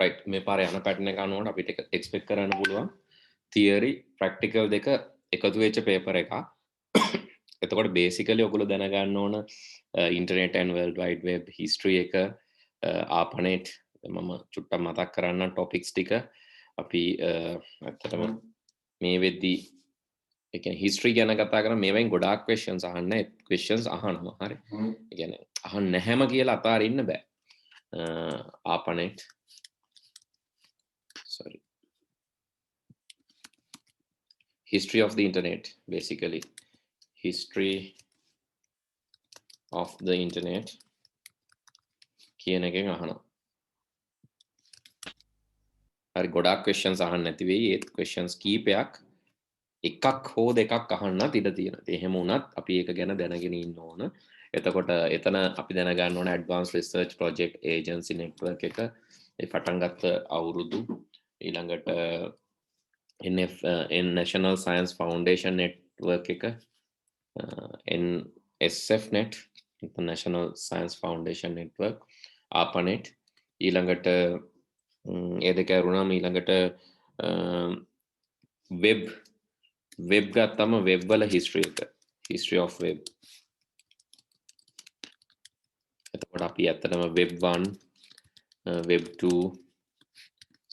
right මේ පාරේ යන pattern එක අනුව අපිට expect කරන්න පුළුවන් theory practical දෙක එකතු වෙච්ච paper එකක්. එතකොට basically ඔයගොල්ලෝ දැනගන්න ඕන internet and world wide web history එක ARPANET මම චුට්ටක් මතක් කරන්න topics ටික අපි ඇත්තටම මේ වෙද්දී ඒ කියන්නේ history ගැන කතා කරා මේවෙන් ගොඩාක් questions අහන්න questions අහනවා හරි. ඒ කියන්නේ අහන්න නැහැම කියලා අතාරින්න බෑ. ARPANET sorry history of the internet basically history of the internet කියන එකෙන් අහනවා. හරි ගොඩාක් questions අහන්න නැති වෙයි. ඒ questions කීපයක් එකක් හෝ දෙකක් අහන්නත් ඉඩ තියෙනවා. ඒ හැම වුණත් අපි ඒක ගැන දැනගෙන ඉන්න ඕන. එතකොට එතන අපි දැනගන්න ඕන advanced research project agency network එක ඒ පටන් ගත්ත අවුරුදු ඊළඟට National Science Foundation network එක NSF net International Science Foundation network ARPANET ඊළඟට ඒ දෙක වරුණාම ඊළඟට web ගත්තම web වල history එක history of web. එතකොට අපි ඇත්තටම web 1 web 2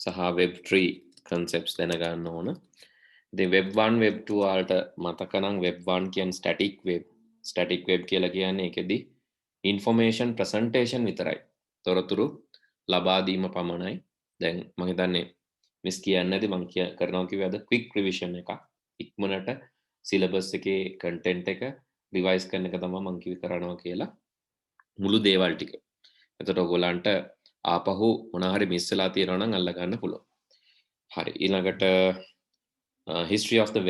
සහ web 3 concepts දැනගන්න ඕන. ඉතින් web 1 web 2 වලට මතක නම් web 1 කියන්නේ static web කියලා කියන්නේ ඒකෙදි information presentation විතරයි. තොරතුරු ලබා දීම පමණයි. දැන් මම හිතන්නේ මිස් කියන්නේ නැති මම කරනවා කිව්වේ අද quick revision එකක්. ඉක්මනට syllabus එකේ content එක revise කරන එක තමයි මම කිව්වේ කරනවා කියලා. මුළු දේවල් ටික. එතකොට ඔයගොල්ලන්ට ආපහු මොනවා හරි මිස් වෙලා තියෙනවා නම් අල්ල ගන්න පුළුවන්. හරි ඊළඟට history of the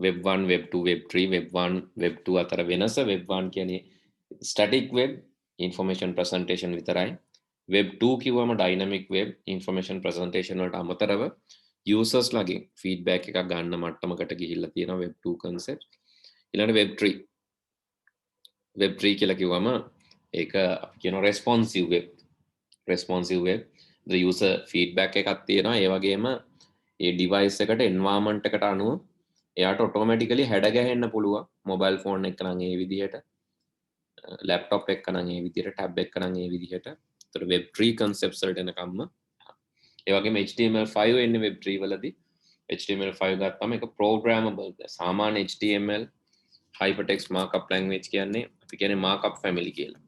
web 1 web 2 web 3 web 1 web 2 අතර වෙනස web 1 කියන්නේ static web information presentation විතරයි. web 2 කිව්වම dynamic web information presentation වලට අමතරව users ලගෙන් feedback එකක් ගන්න මට්ටමකට ගිහිල්ලා තියෙනවා web 2 concept. ඊළඟට web 3 කියලා කිව්වම ඒක අපි කියනවා responsive web the user feedback එකක් තියෙනවා. ඒ වගේම ඒ device එකට environment එකට අනුව එයාට automatically හැඩ ගැහෙන්න පුළුවන්. mobile phone එක නම් ඒ විදිහට laptop එක නම් ඒ විදිහට tab එක නම් ඒ විදිහට. ඒතර web 3 concepts වලට එනකම්ම ඒ වගේම HTML5 එන්නේ web 3 වලදී. HTML5 ගත්තම ඒක programmable. සාමාන්‍ය HTML hypertext markup language කියන්නේ අපි කියන්නේ markup family කියලා.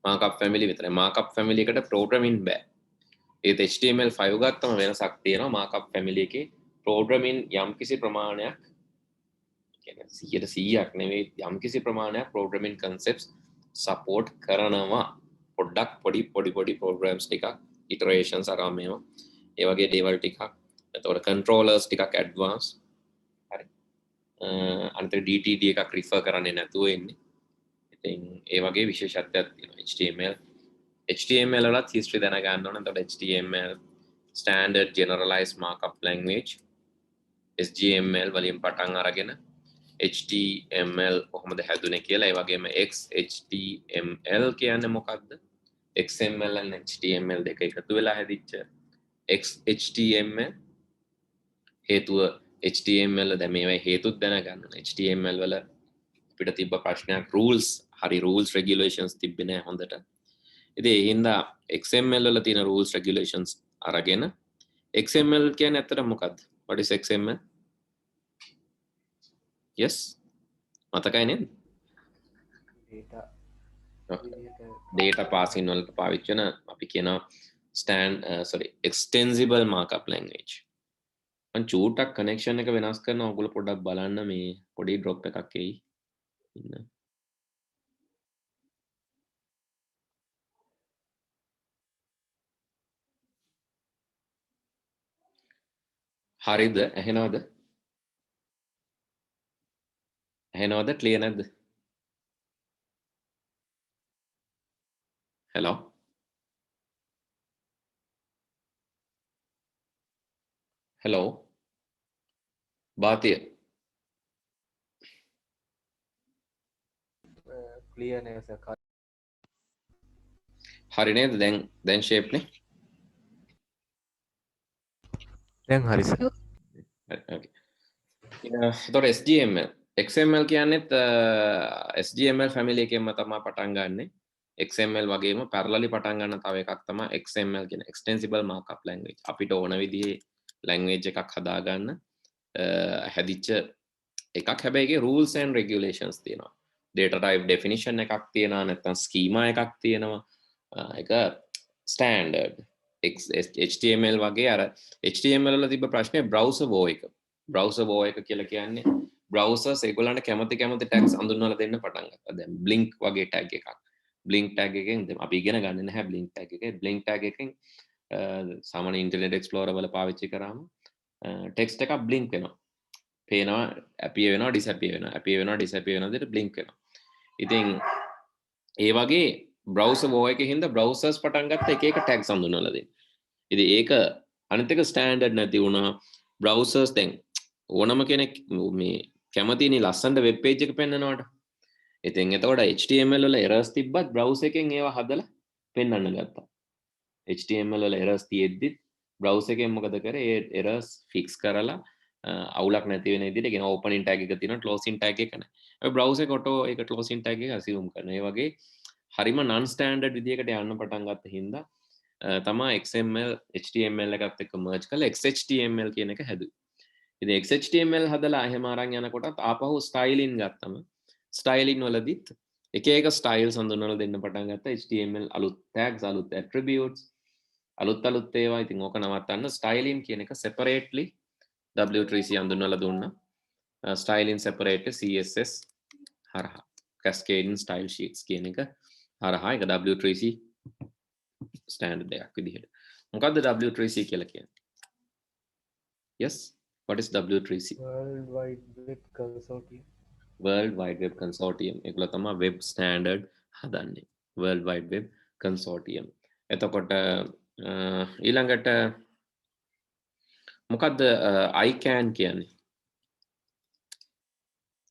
markup family විතරයි. markup family එකට programming බෑ. ඒත් HTML5 ගත්තම වෙනසක් තියෙනවා. markup family එකේ programming යම්කිසි ප්‍රමාණයක් කියන්නේ 100%ක් නෙවෙයි යම්කිසි ප්‍රමාණයක් programming concepts support කරනවා. පොඩ්ඩක් පොඩි programs ටිකක් iterations අරන් මේවා ඒ වගේ දේවල් ටිකක්. එතකොට controllers ටිකක් advanced. හරි. අනිත් DTD එකක් refer කරන්නේ නැතුව එන්නේ. ඉතින් ඒ වගේ විශේෂත්වයක් තියෙනවා HTML වලත් history දැනගන්න ඕන. එතකොට HTML standard generalized markup language SGML වලින් පටන් අරගෙන HTML කොහොමද හැදුනේ කියලා. ඒ වගේම XHTML කියන්නේ මොකක්ද? XML and HTML දෙක එකතු වෙලා හැදිච්ච XHTML හේතුව HTML දැන් මේවයි හේතුත් දැනගන්න. HTML වල අපිට තිබ්බ ප්‍රශ්නයක් rules regulations තිබ්බේ නැහැ හොඳට. ඉතින් ඒ හින්දා XML වල තියෙන rules regulations අරගෙන XML කියන්නේ ඇත්තට මොකක්ද? What is XML? Yes? මතකයි නේද? data passing වලට පාවිච්චි කරන අපි කියනවා extensible markup language. මම චූටක් connection එක වෙනස් කරනවා. ඔයගොල්ලෝ පොඩ්ඩක් බලන්න මේ පොඩි drop එකක් එයි. ඉන්න. හරිද? ඇහෙනවද? clear නැද්ද? hello Bhatia clear නේද සර්? හරි නේද? දැන් shape නේ දැන් හරි සර්. Okay. එතකොට SGML XML කියන්නේත් SGML ෆැමිලි එකෙන්ම තමයි පටන් ගන්නෙ. XML වගේම parallelly පටන් ගන්න තව එකක් තමයි XML කියන extensible markup language. අපිට ඕන විදිහේ language එකක් හදාගන්න හැදිච්ච එකක්. හැබැයි ඒකේ rules and regulations තියෙනවා. data type definition එකක් තියෙනවා, නැත්නම් schema එකක් තියෙනවා. ඒක standard HTML වගේ අර HTML වල තිබ්බ ප්‍රශ්නේ browser wo එක. browser wo එක කියලා කියන්නේ browsers ඒගොල්ලන්ට කැමති tags අඳුන්වලා දෙන්න පටන් ගත්තා. දැන් blink වගේ tag එකක්. blink tag එකෙන් අපි ඉගෙන ගන්න නැහැ blink tag එක. blink tag එකෙන් සාමාන්‍ය internet explorer වල පාවිච්චි කරාම text එකක් blink වෙනවා. පේනවා appear වෙනවා disappear වෙනවා. appear වෙනවා disappear වෙනවා විදිහට blink වෙනවා. ඉතින් ඒ වගේ browser wo එකේ හින්දා browsers පටන් ගත්ත එක එක tags අඳුන්වලා දෙන්න. ඉතින් ඒක අනිත් එක ස්ටෑන්ඩඩ් නැති වුණා. browsers දැන් ඕනම කෙනෙක් මේ කැමතිනේ ලස්සනට වෙබ් පේජ් එක පෙන්නනවට. ඉතින් එතකොට HTML වල errors තිබ්බත් browser එකෙන් ඒවා හදලා පෙන්වන්න ගත්තා. HTML වල errors තියෙද්දි browser එකෙන් මොකද කරේ? ඒ errors fix කරලා අවුලක් නැති වෙන විදිහට කියන opening tag එක තියෙනවා closing tag එක නැහැ. ඒ browser එක auto ඒක closing tag එක assume කරනවා. ඒ වගේ හරිම non standard විදිහකට යන්න පටන් ගත්ත හින්දා තමා XML HTML එකත් එක්ක merge කරලා XHTML කියන එක හැදුවේ. ඉතින් XHTML හදලා එහෙම අරන් යනකොටත් ආපහු styling ගත්තම styling වලදීත් එක එක styles හඳුන්වලා දෙන්න පටන් ගත්තා. HTML අලුත් tags අලුත් attributes අලුත් ඒවා. ඉතින් ඕක නවත්තන්න styling කියන එක separately W3C හඳුන්වලා දුන්නා. styling separately CSS හරහා cascading style sheets කියන එක හරහා ඒක W3C standard එකක් විදිහට. මොකද්ද W3C කියලා කියන්නේ? Yes, what is W3C? World Wide Web Consortium. World Wide Web Consortium. ඒගොල්ලෝ තමයි web standard හදන්නේ. World Wide Web Consortium. එතකොට ඊළඟට මොකද්ද ICANN කියන්නේ?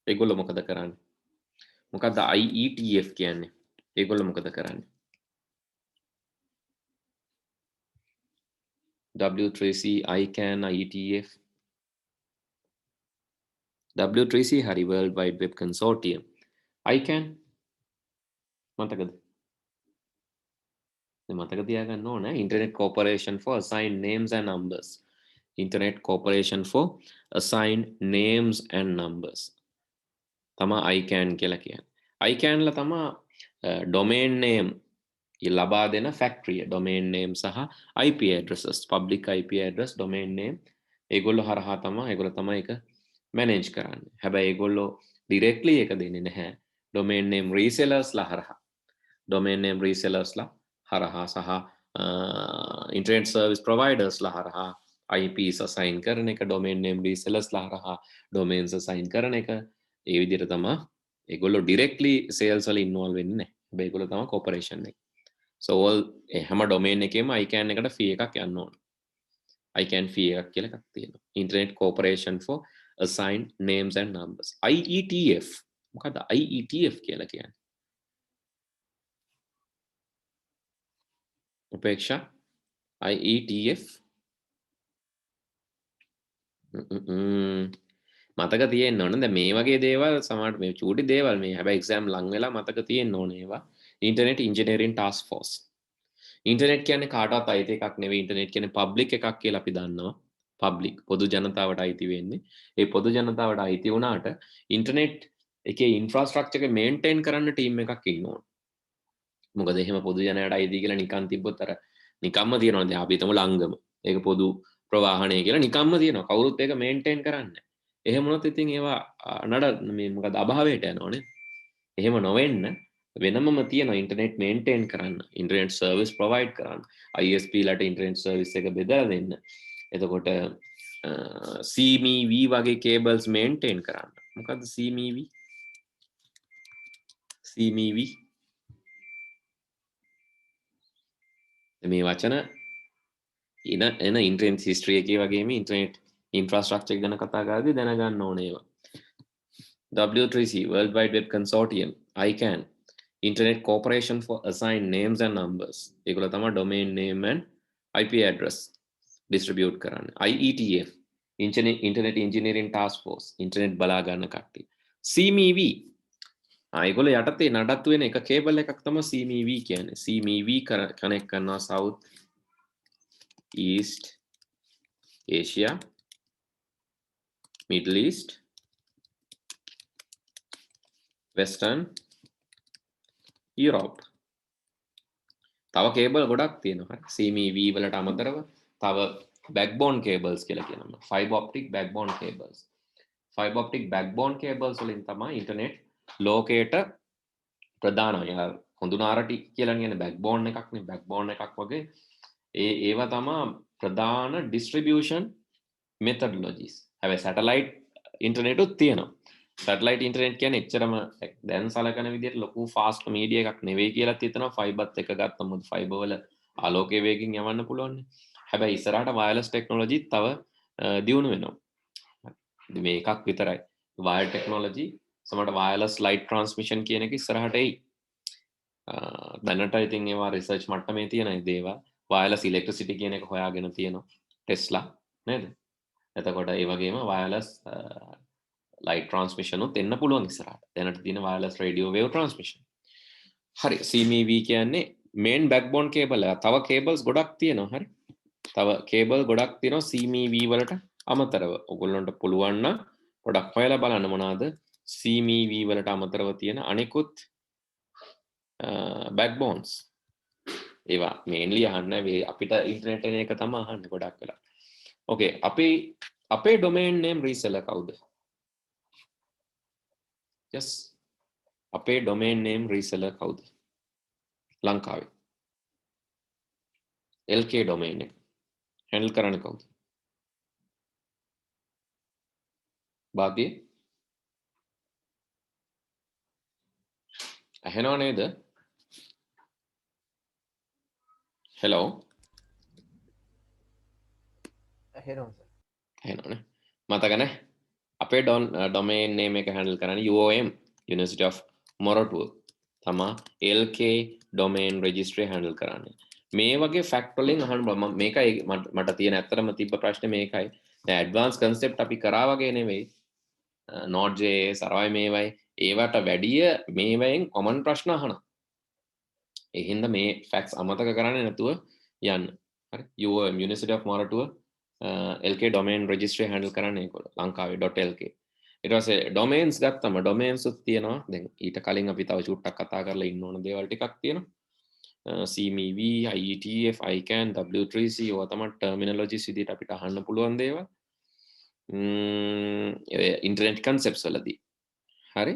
ඒගොල්ලෝ මොකද කරන්නේ? මොකද්ද IETF කියන්නේ? ඒගොල්ලෝ මොකද කරන්නේ? W3C, ICANN, IETF. W3C hari World Wide Web Consortium. ICANN මතකද? මතක තියාගන්න ඕන. Internet Corporation for Assigned Names and Numbers. Internet Corporation for Assigned Names and Numbers. තමා ICANN කියලා කියන්නේ. ICANN ලා තමා domain name ලබා දෙන factory. domain name සහ IP addresses, public IP address, domain name ඒගොල්ලෝ හරහා තමා ඒක manage කරන්නේ. හැබැයි ඒගොල්ලෝ directly ඒක දෙන්නේ නැහැ. domain name resellers ලා හරහා. domain name resellers ලා හරහා සහ internet service providers ලා හරහා IPs assign කරන එක, domain name resellers ලා හරහා domains assign කරන එක. ඒ විදිහට තමයි ඒගොල්ලෝ directly sales වල involve වෙන්නේ නැහැ. හැබැයි ඒගොල්ලෝ තමයි corporation එක. So all හැම domain එකේම ICANN එකට fee එකක් යන්න ඕන. ICANN fee එකක් කියලා එකක් තියෙනවා. Internet Corporation for Assigned Names and Numbers. IETF. මොකද්ද IETF කියලා කියන්නේ? උපේක්ෂා IETF මතක තියෙන්න ඕන. දැන් මේ වගේ දේවල් සමහරට මේ චූටි දේවල් මේ හැබැයි එක්සෑම් ලඟ වෙලා මතක තියෙන්න ඕන ඒවා. Internet Engineering Task Force. Internet කියන්නේ කාටවත් අයිති එකක් නෙවෙයි. ඉන්ටර්නෙට් කියන්නේ පබ්ලික් එකක් කියලා අපි දන්නවා. පබ්ලික් පොදු ජනතාවට අයිති වෙන්නේ. ඒ පොදු ජනතාවට අයිති වුණාට ඉන්ටර්නෙට් එකේ ඉන්ෆ්‍රාස්ට්‍රක්චර් එක මේන්ටේන් කරන්න ටීම් එකක් ඉන්න ඕන. මොකද එහෙම පොදු ජනයාට අයිති කියලා නිකන් තිබ්බොත් අර නිකම්ම තියනවා. දැන් අපි හිතමු ලංගම. ඒක පොදු ප්‍රවාහණය කියලා නිකම්ම තියනවා. කවුරුත් ඒක මේන්ටේන් කරන්නේ නැහැ. එහෙම වුණොත් ඉතින් ඒවා මේ මොකද අභාවයට යනවනේ. එහෙම නොවෙන්න වෙනමම තියෙන ඉන්ටර්නෙට් මේන්ටේන් කරන්න, ඉන්ටර්නෙට් සර්විස් ප්‍රොවයිඩ් කරන්න, ISP ලට ඉන්ටර්නෙට් සර්විස් එක බෙදලා දෙන්න. එතකොට CMEV වගේ කේබල්ස් මේන්ටේන් කරන්න. මොකද්ද CMEV? CMEV මේ වචන එන ඉන්ටර්නෙට් හිස්ටරි එකේ වගේම ඉන්ටර්නෙට් ඉන්ෆ්‍රාස්ට්‍රක්චර් ගැන කතා කරද්දී දැනගන්න ඕනේ ඒවා. W3C World Wide Web Consortium, ICANN, Internet Corporation for Assigned Names and Numbers. ඒගොල්ලෝ තමයි domain name and IP address distribute කරන්න. IETF Internet Engineering Task Force internet බලා ගන්න කට්ටිය. CMEV ඒගොල්ලෝ යටතේ නඩත්තු වෙන එක කේබල් එකක් තමයි CMEV කියන්නේ. CMEV කනෙක්ට් කරනවා South East Asia Middle East Western Europe. තව කේබල් ගොඩක් තියෙනවා. CMEV වලට අමතරව තව backbone cables කියලා කියනවා. fiber optic backbone cables. fiber optic backbone cables වලින් තමයි internet ලෝකයට ප්‍රධාන හොඳුනාරටි කියලා කියන backbone එකක් නේ backbone එකක් වගේ ඒවා තමයි ප්‍රධාන distribution methodologies. හැබැයි satellite internet උත් තියෙනවා. satellite internet කියන්නේ එච්චරම දැන් සලකන විදිහට ලොකු fast media එකක් නෙවෙයි කියලාත් හිතනවා fiberත් එක ගත්තම මොකද fiber වල ආලෝකයේ වේගෙන් යවන්න පුළුවන්. හැබැයි ඉස්සරහට wireless technology තව දියුණු වෙනවා. මේ එකක් විතරයි. wire technology සමහරට wireless light transmission කියන එක ඉස්සරහට එයි. දැනට ඉතින් ඒවා research මට්ටමේ තියෙන දේවල්. wireless electricity කියන එක හොයාගෙන තියෙනවා. Tesla නේද? එතකොට ඒ වගේම wireless light transmission උත් එන්න පුළුවන් ඉස්සරහට. දැනට තියෙන wireless radio wave transmission. හරි CMEV කියන්නේ main backbone cable එක. තව cables ගොඩක් තියෙනවා. හරි. තව කේබල් ගොඩක් තියෙනවා CMEV වලට අමතරව. ඔයගොල්ලන්ට පුළුවන් නම් පොඩක් හොයලා බලන්න මොනවාද CMEV වලට අමතරව තියෙන අනිකුත් backbones. ඒවා mainly අහන්නේ මේ අපිට ඉන්ටර්නෙට් එන එක තමයි අහන්නේ ගොඩක් වෙලා. Okay, අපේ domain name reseller කවුද? Yes. අපේ domain name reseller කවුද? ලංකාවේ. LK domain එක handle කරන්න කවුද? බාතිය? ඇහෙනව නේද? hello? ඇහෙනවා සර්. ඇහෙනවනේ. මතක නැහැ. අපේ domain name එක handle කරන්නේ UOM University of Moratuwa. තමා LK domain registry handle කරන්නේ. මේ වගේ fact වලින් අහන්න බෑ. මේකයි මට තියෙන ඇත්තටම තිබ්බ ප්‍රශ්නේ මේකයි. දැන් advanced concept අපි කරා වගේ නෙවෙයි. Node.js අරවයි මේවයි ඒවට වැඩිය මේවයෙන් common ප්‍රශ්න අහනවා. ඒ හින්දා මේ facts අමතක කරන්නේ නැතුව යන්න. හරි. UOM University of Moratuwa LK domain registry handle කරන්නේ ඒගොල්ලෝ. lankawe.lk. ඊට පස්සේ domains ගත්තම domains උත් තියෙනවා. දැන් ඊට කලින් අපි තව චුට්ටක් කතා කරලා ඉන්න ඕන දේවල් ටිකක් තියෙනවා. CMEV, IETF, ICANN, W3C ඔය තමයි terminologies විදිහට අපිට අහන්න පුළුවන් දේවල්. ඉන්ටර්නෙට් concepts වලදී. හරි.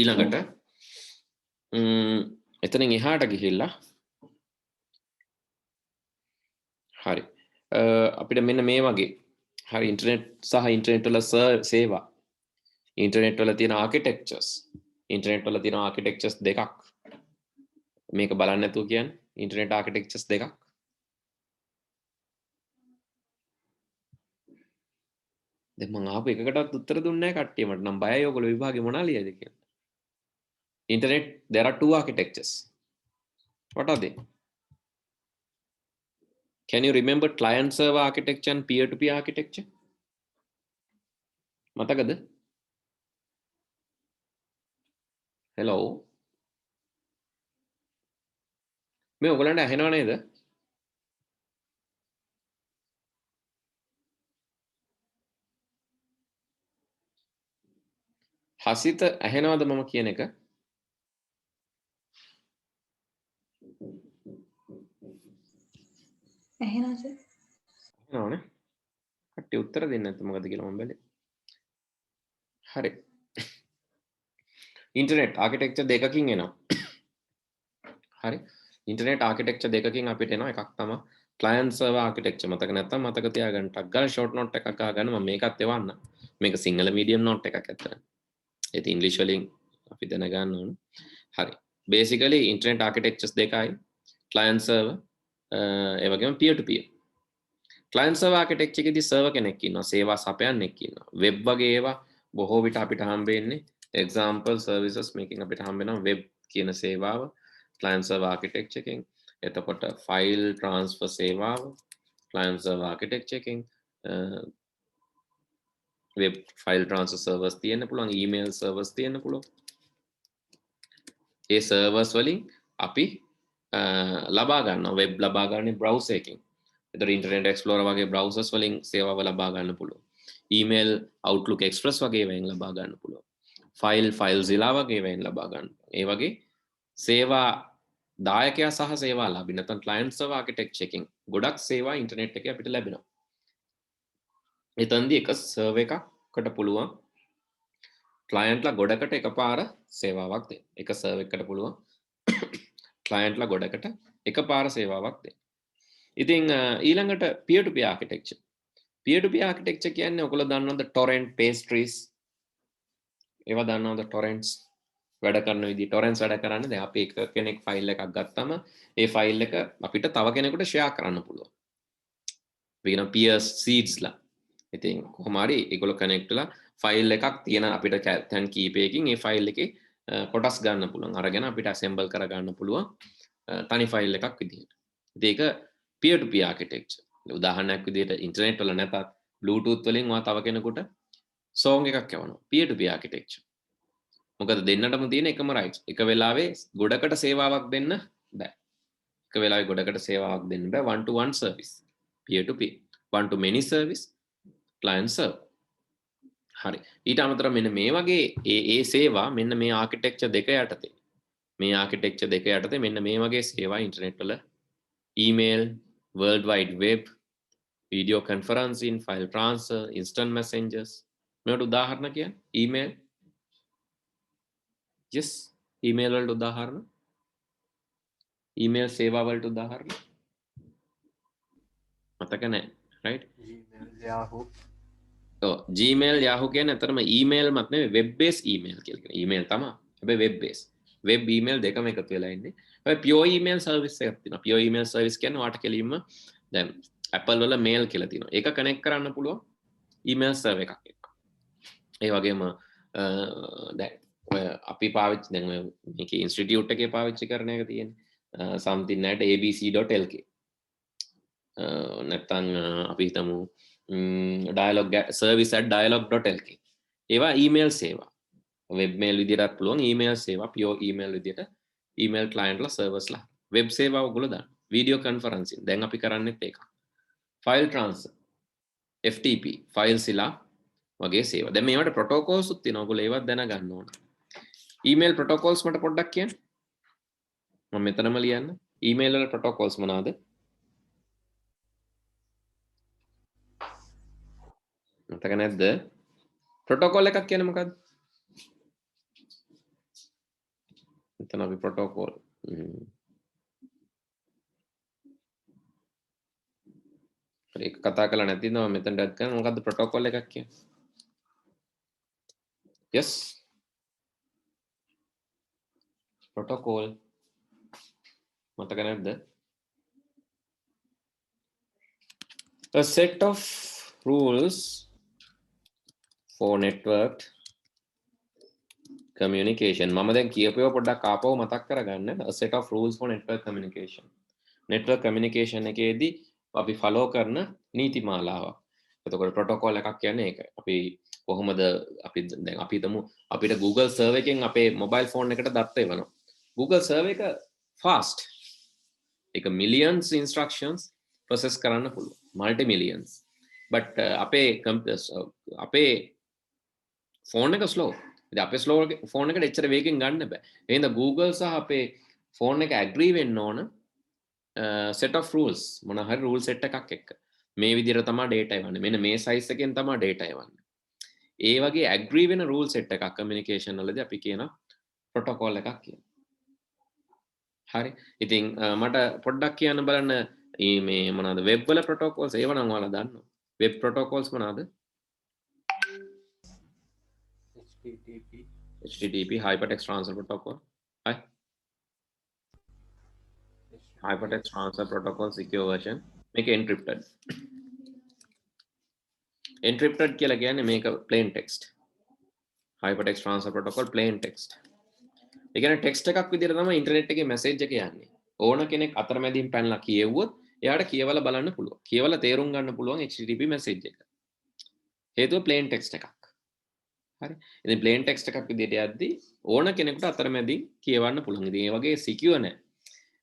ඊළඟට එතනින් එහාට ගිහිල්ලා හරි. අපිට මෙන්න මේ වගේ හරි ඉන්ටර්නෙට් සහ ඉන්ටර්නෙට් වල සේවා ඉන්ටර්නෙට් වල තියෙන ආකිටෙක්චර්ස් ඉන්ටර්නෙට් වල තියෙන ආකිටෙක්චර්ස් දෙකක් මේක බලන්න නැතුව කියන්නේ ඉන්ටර්නෙට් ආකිටෙක්චර්ස් දෙකක් දැන් මම ආපු එකකටවත් උත්තර දුන්නේ නැහැ කට්ටිය මට නම් බයයි ඔයගොල්ලෝ විභාගේ මොනවා ලියයිද කියලා internet there are two architectures what are they can you remember client server architecture and peer to peer architecture මතකද hello මේ ඔයගලන්ට ඇහෙනව නේද හසිත ඇහෙනවද මම කියන එක ඇහෙනවා සර් ඇහෙනවනේ කට්ටිය උත්තර දෙන්නේ නැත්නම් මොකද කියලා මම බැලුවේ හරි ඉන්ටර්නෙට් ආකිටෙක්චර් දෙකකින් එනවා හරි ඉන්ටර්නෙට් ආකිටෙක්චර් දෙකකින් අපිට එනවා එකක් තමයි client server architecture මතක නැත්නම් මතක තියාගන්න ටක් ගාලා short note එකක් ගන්න මම මේකත් එවන්න මේක සිංහල medium note එකක් ඇත්තට ඒත් ඉංග්‍රීසි වලින් අපි දැනගන්න ඕන හරි basically internet architectures දෙකයි client server ඒ වගේම peer to peer client server architecture එකේදී server කෙනෙක් ඉන්නවා සේවා සපයන්නෙක් ඉන්නවා web වගේ ඒවා බොහෝ විට අපිට හම්බෙන්නේ example services මේකෙන් අපිට හම්බ වෙනවා web කියන සේවාව client server architecture එකෙන් එතකොට ෆයිල් ට්‍රාන්ස්ෆර් සේවාව, client server architecture එකෙන් web file transfer servers තියෙන්න පුළුවන්, email servers තියෙන්න පුළුවන්. ඒ servers වලින් අපි ලබා ගන්නවා web ලබා ගන්න browser එකකින්. එතකොට internet explorer වගේ browsers වලින් සේවාව ලබා ගන්න පුළුවන්. email outlook express වගේ වලින් ලබා ගන්න පුළුවන්. filezilla වගේ වලින් ලබා ගන්න. ඒ වගේ සේවා දායකයා සහ සේවා ලාභී නැත්නම් client server architecture එකකින් ගොඩක් සේවා ඉන්ටර්නෙට් එකේ අපිට ලැබෙනවා. එතනදී එක සර්වර් එකකට පුළුවන් ක්ලයන්ට්ලා ගොඩකට එකපාර සේවාවක් දෙන්න. එක සර්වර් එකකට පුළුවන් ක්ලයන්ට්ලා ගොඩකට එකපාර සේවාවක් දෙන්න. ඉතින් ඊළඟට peer to peer architecture. peer to peer architecture කියන්නේ ඔයගොල්ලෝ දන්නවද torrent pastries? ඒවා දන්නවද torrents? වැඩ කරන විදිහ torrents වැඩ කරන්නේ දැන් අපි එක කෙනෙක් ෆයිල් එකක් ගත්තම ඒ ෆයිල් එක අපිට තව කෙනෙකුට ෂෙයා කරන්න පුළුවන්. වෙන peer seedsලා. ඉතින් කොහොම හරි ඒගොල්ලෝ කනෙක්ට් වෙලා ෆයිල් එකක් තියෙන අපිට තැන් කීපයකින් ඒ ෆයිල් එකේ කොටස් ගන්න පුළුවන්. අරගෙන අපිට assemble කර ගන්න පුළුවන් තනි ෆයිල් එකක් විදිහට. ඉතින් ඒක peer to peer architecture. උදාහරණයක් විදිහට ඉන්ටර්නෙට් වල නැතත් බ්ලූටූත් වලින් ඔයා තව කෙනෙකුට song එකක් යවනවා. peer to peer architecture. මොකද දෙන්නටම තියෙන එකම rights. එක වෙලාවේ ගොඩකට සේවාවක් දෙන්න බෑ. එක වෙලාවේ ගොඩකට සේවාවක් දෙන්න බෑ. one to one service. peer to peer. one to many service. client server. හරි. ඊට අමතරව මෙන්න මේ වගේ ඒ සේවා මෙන්න මේ ආකිටෙක්චර් දෙක යටතේ. මේ ආකිටෙක්චර් දෙක යටතේ මෙන්න මේ වගේ සේවා ඉන්ටර්නෙට් වල email, world wide web, video conferencing, file transfer, instant messengers. මේකට උදාහරණ කියන්නේ email. yes, email වලට උදාහරණ. email සේවා වලට උදාහරණ. මතක නැහැ, right? Gmail, Yahoo. Gmail Yahoo කියන්නේ අතරම email මත් නෙවෙයි web based email කියලා කියන. email තමයි. හැබැයි web based. web email දෙකම එකතු වෙලා ඉන්නේ. හැබැයි pure email service එකක් තියෙනවා. pure email service කියන්නේ ඔයාට කෙලින්ම දැන් Apple වල mail කියලා තියෙනවා. ඒක connect කරන්න පුළුවන් email server එකක් එක්ක. ඒ වගේම දැන් ඔය අපි පාවිච්චි දැන් ඔය මේකේ institute එකේ පාවිච්චි කරන එක තියෙන්නේ. something at abc.lk. නැත්තම් අපි හිතමු dialogue service at dialogue.lk. ඒවා email සේවා. web mail විදිහටත් පුළුවන් email සේවා pure email විදිහට email client ලා servers ලා web සේවා ඔයගොල්ලෝ දාන්න. video conferencing දැන් අපි කරන්නේත් ඒක. file transfer FTP filezilla වගේ සේවා. දැන් මේවට protocols උත් තියෙනවා. ඔයගොල්ලෝ ඒවත් දැනගන්න ඕන. email protocols මට පොඩ්ඩක් කියන්න. මම මෙතනම ලියන්න. email වල protocols මොනවාද? මතක නැද්ද? protocol එකක් කියන්නේ මොකක්ද? මෙතන අපි protocol ඒක කතා කරලා නැතිද මම මෙතනට ඇඩ් කරන මොකද්ද protocol එකක් කියන්නේ? yes protocol මතක නැද්ද? a set of rules for networked communication. මම දැන් කියපේව පොඩ්ඩක් ආපහු මතක් කරගන්න. a set of rules for network communication. network communication එකේදී අපි follow කරන නීතිමාලාවක්. එතකොට protocol එකක් කියන්නේ ඒකයි. අපි කොහොමද අපි දැන් අපි හිතමු අපිට Google server එකෙන් අපේ mobile phone එකට දත්ත එවනවා. Google server එක fast. ඒක millions instructions process කරන්න පුළුවන්. multi millions. but අපේ phone එක slow. ඉතින් අපේ slow phone එකට එච්චර වේගෙන් ගන්න බෑ. එහෙනම් Google සහ අපේ phone එක agree වෙන්න ඕන set of rules මොන හරි rule set එකක් එක්ක. මේ විදිහට තමයි data එවන්නේ. මෙන්න මේ size එකෙන් තමයි data එවන්නේ. ඒ වගේ agree වෙන rule set එකක් communication වලදී අපි කියන protocol එකක් කියන. හරි. ඉතින් මට පොඩ්ඩක් කියන්න බලන්න මේ මොනවාද web වල protocols ඒව නම් ඔයාලා දන්නවා. web protocols මොනවාද? HTTP hypertext transfer protocol. Hi. Hypertext transfer protocol secure version. Make encrypted. Encrypted කියලා කියන්නේ මේක plain text. Hypertext transfer protocol plain text. ඒ කියන්නේ text එකක් විදිහට තමයි ඉන්ටර්නෙට් එකේ message එක යන්නේ. ඕන කෙනෙක් අතරමැදින් පැනලා කියෙව්වොත් එයාට කියවලා බලන්න පුළුවන්. කියවලා තේරුම් ගන්න පුළුවන් HTTP message එක. හේතුව plain text එකක්. හරි. ඉතින් plain text එකක් විදිහට යද්දී ඕන කෙනෙකුට අතරමැදින් කියවන්න පුළුවන්. ඉතින් ඒ වගේ secure නැහැ.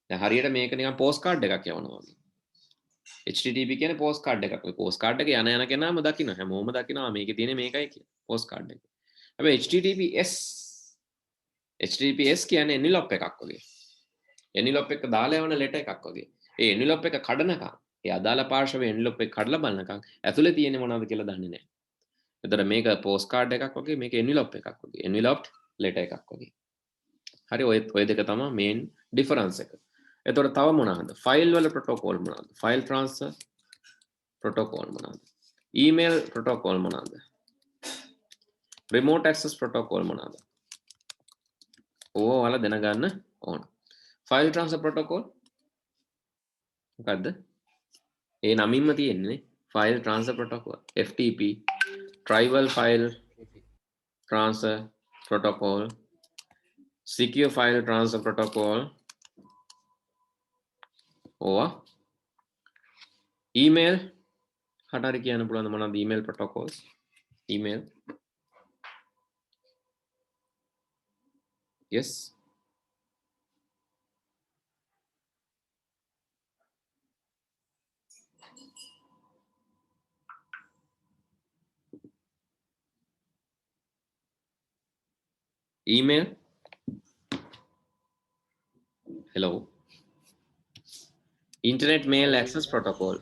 දැන් හරියට මේක නිකන් post card එකක් යවනවා වගේ. HTTP කියන්නේ post card එකක්. ඔය post card එක යන කෙනාම දකින්න හැමෝම දකිනවා මේකේ තියෙන්නේ මේකයි කියලා. post card එක. හැබැයි HTTPS කියන්නේ envelope එකක් වගේ. envelope එක දාලා යවන letter එකක් වගේ. ඒ envelope එක කඩනකම් ඒ අදාළ පාර්ශවයේ envelope එක කඩලා බලනකම් ඇතුලේ තියෙන්නේ මොනවද කියලා දන්නේ නැහැ. එතකොට මේක post card එකක් වගේ මේක envelope එකක් වගේ. enveloped letter එකක් වගේ. හරි ඔය දෙක තමයි main difference එක. එතකොට තව මොනවාද? file වල protocol මොනවාද? file transfer protocol මොනවාද? email protocol මොනවාද? remote access protocol මොනවාද? ඕවා ඔයාලා දැනගන්න ඕන. file transfer protocol මොකද්ද? ඒ නමින්ම තියෙන්නේ file transfer protocol FTP tribal file transfer protocol secure file transfer protocol or email හටරි කියන්න පුළුවන් මොනවද email protocols email yes email hello internet mail access protocol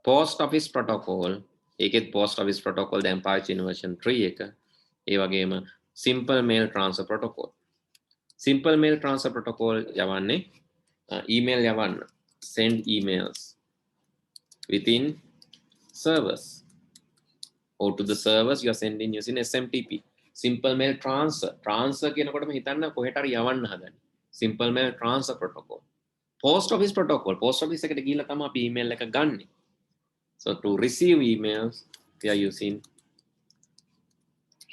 post office protocol ඒකෙත් post office protocol දැන් පාවිච්චි වෙන version 3 එක ඒ වගේම simple mail transfer protocol simple mail transfer protocol යවන්නේ email යවන්න send emails within servers or to the servers you are sending using SMTP simple mail transfer කියනකොටම හිතන්න කොහෙට හරි යවන්න හදන්නේ simple mail transfer protocol post office එකට ගිහිල්ලා තමයි අපි email එක ගන්නෙ so to receive emails we are using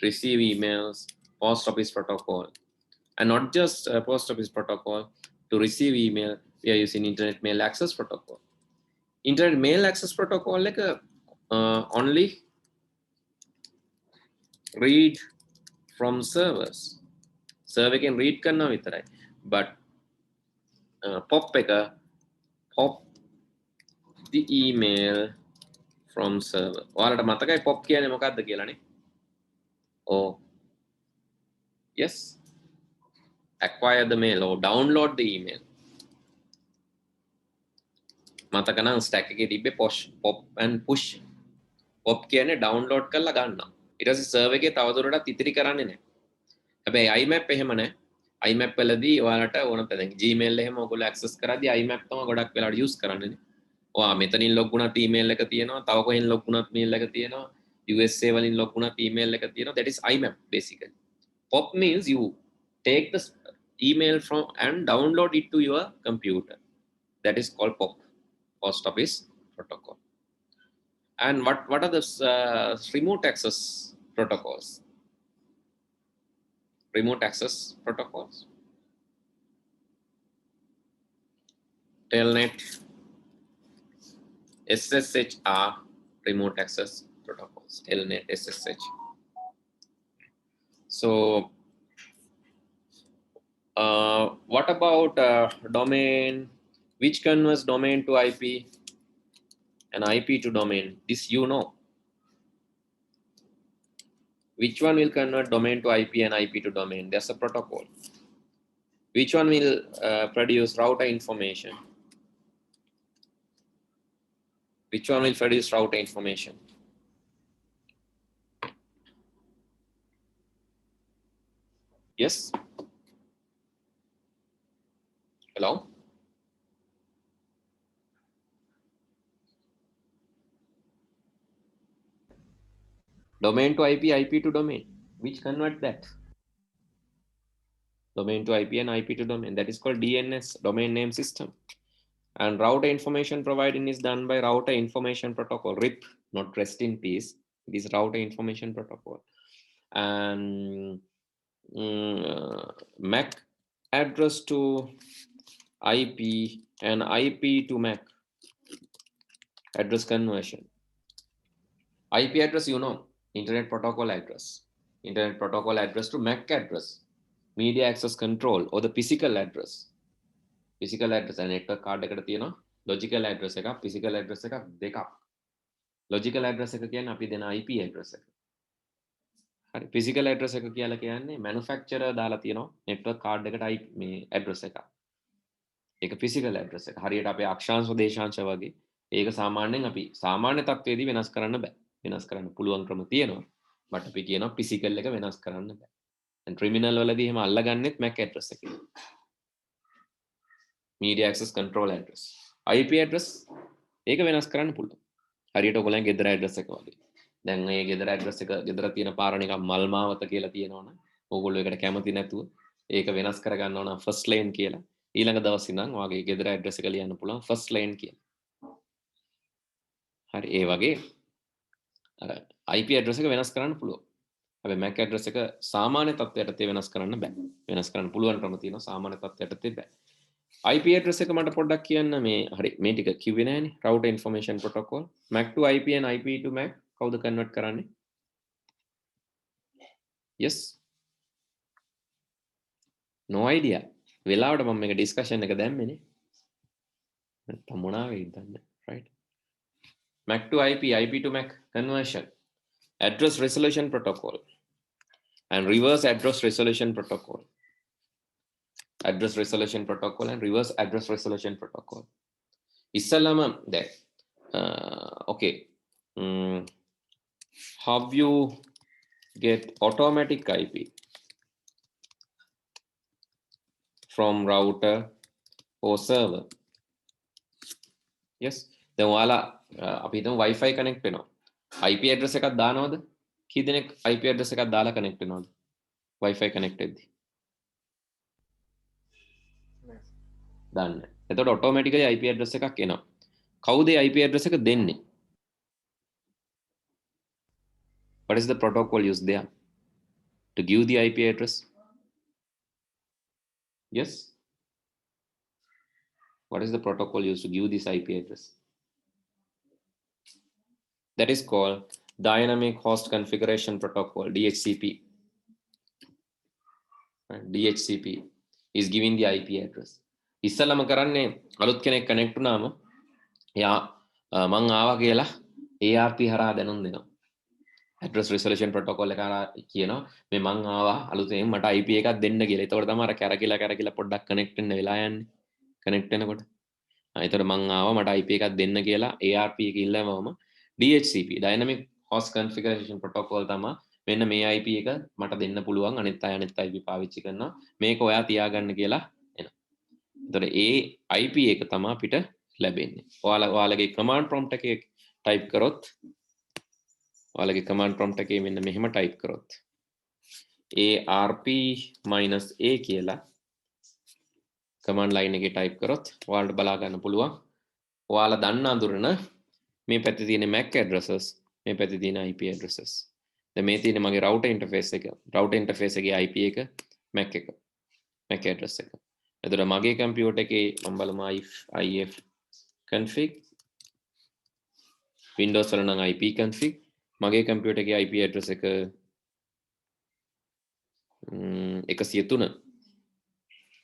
receive emails post office protocol and not just post office protocol to receive email we are using internet mail access protocol internet mail access protocol එක only read from servers server can read කරනවා විතරයි but pop එක pop the email from server ඔයාලට මතකයි pop කියන්නේ මොකක්ද කියලානේ oh yes acquire the mail or download the email මතක නම් stack එකේ තිබ්බේ pop and push pop කියන්නේ download කරලා ගන්නවා ඊට පස්සේ server එකේ තවදුරටත් ඉතිරි කරන්නේ නැහැ හැබැයි IMAP එහෙම නැහැ IMAP වලදී ඔයාලට ඕන දැන් Gmail එහෙම ඔයගොල්ලෝ access කරද්දී IMAP තමයි ගොඩක් වෙලාවට use කරන්නේ නේ ඔයා මෙතනින් log වුණත් email එක තියෙනවා තව කොහෙන් log වුණත් mail එක තියෙනවා USA වලින් log වුණත් email එක තියෙනවා that is IMAP basically pop means you take the email from and download it to your computer that is called pop post office protocol and what are the remote access protocols remote access protocols telnet SSH are remote access protocols telnet SSH so what about domain which converts domain to IP and IP to domain this you know which one will convert domain to IP and IP to domain there's a protocol which one will produce router information which one will produce router information yes hello domain to IP IP to domain which convert that domain to IP and IP to domain that is called DNS domain name system and router information providing is done by router information protocol RIP not rest in peace it is router information protocol and MAC address to IP and IP to MAC address conversion. IP address, you know, internet protocol address. Internet protocol address to MAC address. Media access control or the physical address. Physical address and network card එකට තියෙනවා logical address එකක් physical address එකක් දෙකක්. Logical address එක කියන්නේ අපි දෙන IP address එක. හරි physical address එක කියලා කියන්නේ manufacturer දාලා තියෙනවා network card එකට මේ address එක. ඒක physical address එක. හරියට අපේ අක්ෂාංශ දේශාංශ වගේ ඒක සාමාන්‍යයෙන් අපි සාමාන්‍ය තත්ත්වයේදී වෙනස් කරන්න බෑ. වෙනස් කරන්න පුළුවන් ක්‍රම තියෙනවා. but අපි කියනවා physical එක වෙනස් කරන්න බෑ. දැන් criminal වලදී එහෙම අල්ලගන්නෙත් MAC address එකේ. media access control address. IP address ඒක වෙනස් කරන්න පුළුවන්. හරියට ඔයගොල්ලන් ගෙදර address එක වගේ. දැන් මේ ගෙදර address එක ගෙදර තියෙන පාර නිකන් මල්මාවත කියලා තියෙනවනේ. ඕගොල්ලෝ ඒකට කැමති නැතුව ඒක වෙනස් කරගන්න ඕන first lane කියලා. ඊළඟ දවසේ ඉඳන් ඔයාගේ ගෙදර address එක ලියන්න පුළුවන් first lane කියලා. හරි ඒ වගේ අර IP address එක වෙනස් කරන්න පුළුවන්. හැබැයි MAC address එක සාමාන්‍ය තත්ත්වයට වෙනස් කරන්න බෑ. වෙනස් කරන්න පුළුවන් ක්‍රම තියෙනවා සාමාන්‍ය තත්ත්වයට බෑ. IP address එක මට පොඩ්ඩක් කියන්න මේ හරි මේ ටික කිව්වේ නෑනේ router information protocol MAC to IP and IP to MAC කවුද convert කරන්නේ yes no idea වෙලාවට මම මේක discussion එක දැම්මේනේ නැත්නම් මොනවා වෙයිද දන්නේ right MAC to IP IP to MAC conversion address resolution protocol and reverse address resolution protocol address resolution protocol and reverse address resolution protocol ඉස්සල්ලාම දැන් okay how you get automatic IP from router or server yes දැන් ඔයාලා අපි හිතමු Wi-Fi connect වෙනවා IP address එකක් දානවද කී දෙනෙක් IP address එකක් දාලා connect වෙනවද Wi-Fi connect වෙද්දී දන්නේ එතකොට automatically IP address එකක් එනවා කවුද IP address එක දෙන්නේ what is the protocol used there to give the IP address yes what is the protocol used to give this IP address that is called dynamic host configuration protocol DHCP DHCP is giving the IP address ඉස්සලම කරන්නේ අලුත් කෙනෙක් connect වුණාම එයා මං ආවා කියලා ARP හරහා දැනුම් දෙනවා address resolution protocol එක හරහා කියනවා මේ මං ආවා අලුතෙන් මට IP එකක් දෙන්න කියලා. ඒතකොට තමයි අර කැරකිලා පොඩ්ඩක් කනෙක්ට් වෙන්න වෙලා යන්නේ. කනෙක්ට් වෙනකොට. ඒතකොට මං ආවා මට IP එකක් දෙන්න කියලා ARP එක ඉල්ලවම DHCP dynamic host configuration protocol තමයි මෙන්න මේ IP එක මට දෙන්න පුළුවන් අනිත් අය අනිත් IP පාවිච්චි කරනවා. මේක ඔයා තියාගන්න කියලා එතකොට ඒ IP එක තමයි අපිට ලැබෙන්නේ. ඔයාලගේ command prompt එකේ type කරොත් ඔයාලගේ command prompt එකේ මෙන්න මෙහෙම type කරොත් arp-a කියලා command line එකේ type කරොත් ඔයාලට බලා ගන්න පුළුවන්. ඔයාලා දන්න අඳුරන මේ පැත්තේ තියෙන MAC addresses මේ පැත්තේ තියෙන IP addresses. දැන් මේ තියෙන මගේ router interface එක. router interface එකේ IP එක MAC එක. MAC address එක. එතකොට මගේ කම්පියුටර් එකේ මම බලමු if config Windows වල නම් IP config මගේ කම්පියුටර් එකේ IP address එක 103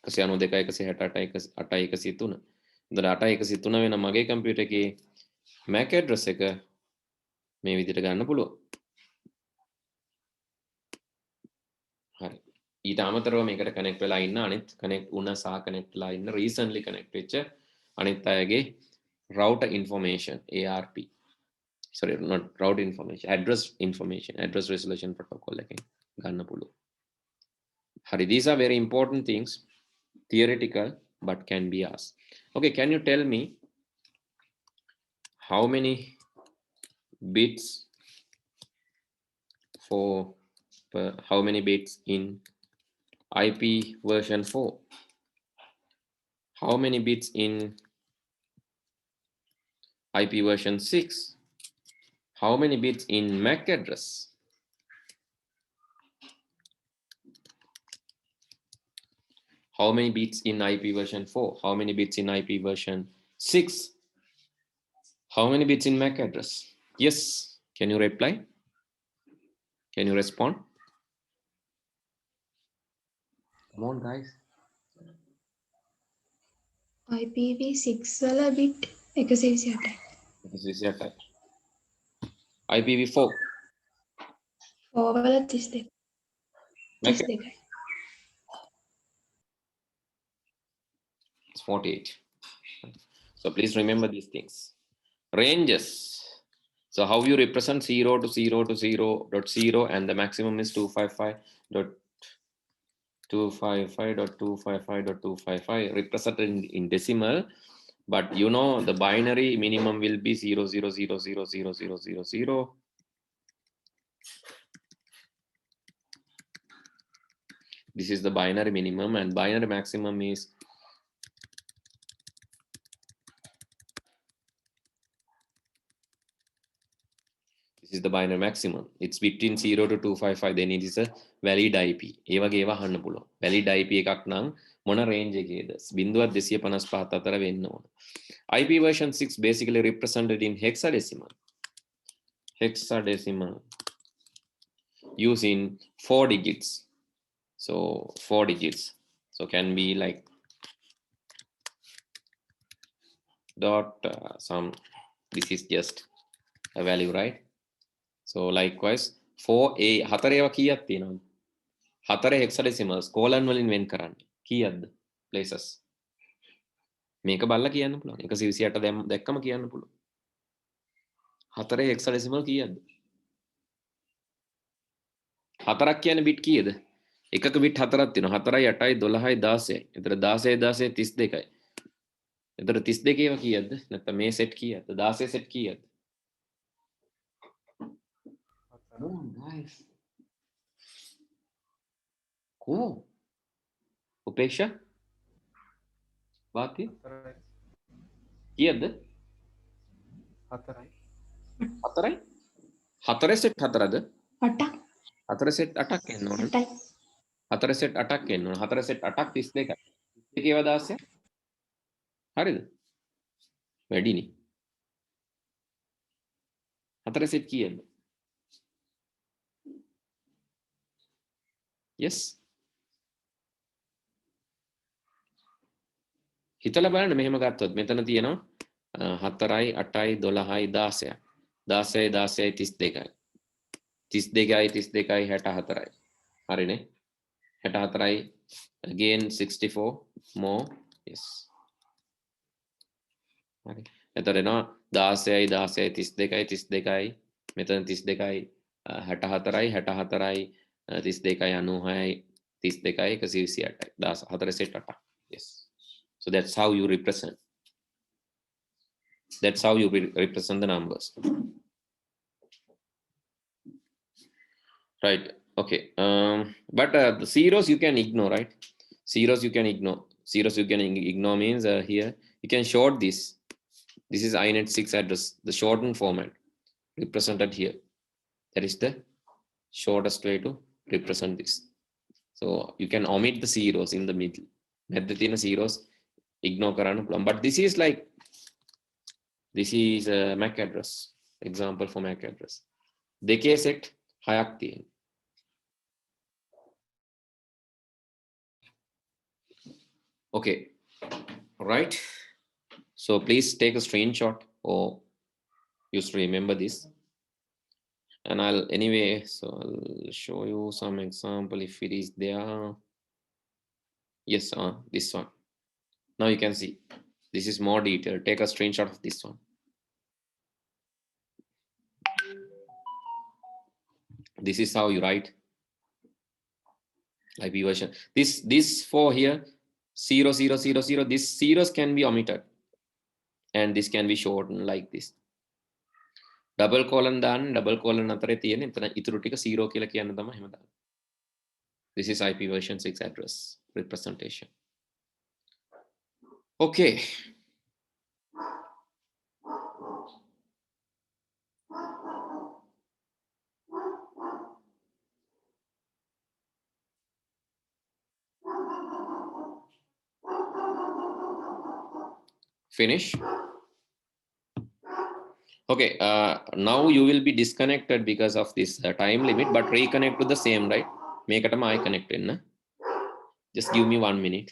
192.168.103 8.103 වෙන මගේ කම්පියුටර් එකේ MAC address එක මේ විදිහට ගන්න පුළුවන්. හරි. ඊට අමතරව මේකට කනෙක්ට් වෙලා ඉන්න අනිත් කනෙක්ට් වුණ සහ කනෙක්ට් වෙලා ඉන්න recently connect වෙච්ච අනිත් අයගේ router information ARP sorry not router information address resolution protocol එකෙන් ගන්න පුළුවන්. Hari, these are very important things, theoretical, but can be asked. Okay, can you tell me how many bits how many bits in IP version 4? How many bits in IP version 6? How many bits in MAC address? How many bits in IP version 4? How many bits in IP version 6? How many bits in MAC address? Yes. Can you reply? Can you respond? Come on, guys. IPv6 වල bit 128යි. This is your type. IPv4. 4 වල 32. MAC 32යි. it's 48. So please remember these things. Ranges. So how you represent 0 to 0 to 0.0 and the maximum is 255.255.255.255 represented in decimal. But you know the binary minimum will be 000000000. This is the binary minimum and binary maximum is this is the binary maximum. It's between 0 to 255. Then it is a valid IP. ඒ වගේ ඒවා අහන්න පුළුවන්. valid IP එකක් නම් මොන range එකේද? 0.255 අතර වෙන්න ඕන. IP version 6 basically represented in hexadecimal. Hexadecimal using 4 digits. So 4 digits. So can be like dot some. This is just a value, right? So likewise 4a හතර ඒවා කීයක් තියෙනවද? හතර hexadecimals colon වලින් වෙන් කරන්නේ කීයක්ද? places. මේක බලලා කියන්න පුළුවන්. 128 දැක්කම කියන්න පුළුවන්. හතරේ hexadecimal කීයක්ද? හතරක් කියන්නේ bit කීයද? එකක bit හතරක් තියෙනවා. 4යි 8යි 12යි 16යි. එතන 16 16 32යි. එතන 32 ඒවා කීයක්ද? නැත්නම් මේ set කීයක්ද? 16 set කීයක්ද? Come on, guys. Cool. උපේක්ෂා? වාති? කීයක්ද? 4යි. 4යි? 4 set 4ද? 8ක්. 4 set 8ක් එන්න ඕන. 8යි. 4 set 8ක් එන්න ඕන. 4 set 8ක් 32යි. 32 ඒවා 16යි. හරිද? වැඩිනේ. 4 set කීයද? Yes. හිතලා බලන්න මෙහෙම ගත්තොත් මෙතන තියෙනවා 4යි 8යි 12යි 16යි 16යි 16යි 32යි 32යි 32යි 64යි හරිනේ 64යි again 64 more yes හරි එතකොට එනවා 16යි 16යි 32යි 32යි මෙතන 32යි 64යි 64යි 32යි 96යි 32යි 128යි 14 set 8 yes. So that's how you represent. That's how you represent the numbers. Right. Okay. But the zeros you can ignore, right? Zeros you can ignore. Zeros you can ignore means here you can short this. This is INET 6 address, the shortened format represented here. That is the shortest way to represent this. So you can omit the zeros in the middle. Method zeros. Ignore කරන්න පුළුවන්. But this is like this is a MAC address. Example for MAC address. දෙකේ set 6ක් තියෙනවා. Okay. Right. So please take a screenshot or just remember this. And I'll anyway, so I'll show you some example if it is there. Yes, this one. Now you can see this is more detailed. Take a screenshot of this one. This is how you write IP version. This 4 here 0 0 0 0. These zeros can be omitted and this can be shortened like this. Double colon දාන්න double colon අතරේ තියෙන එතන ඉතුරු ටික 0 කියලා කියන්න තමයි එහෙම දාන්නේ. This is IP version 6 address representation. Okay. Finish. Okay, now you will be disconnected because of this time limit, but reconnect to the same, right? Make it a my connect in. Just give me 1 minute.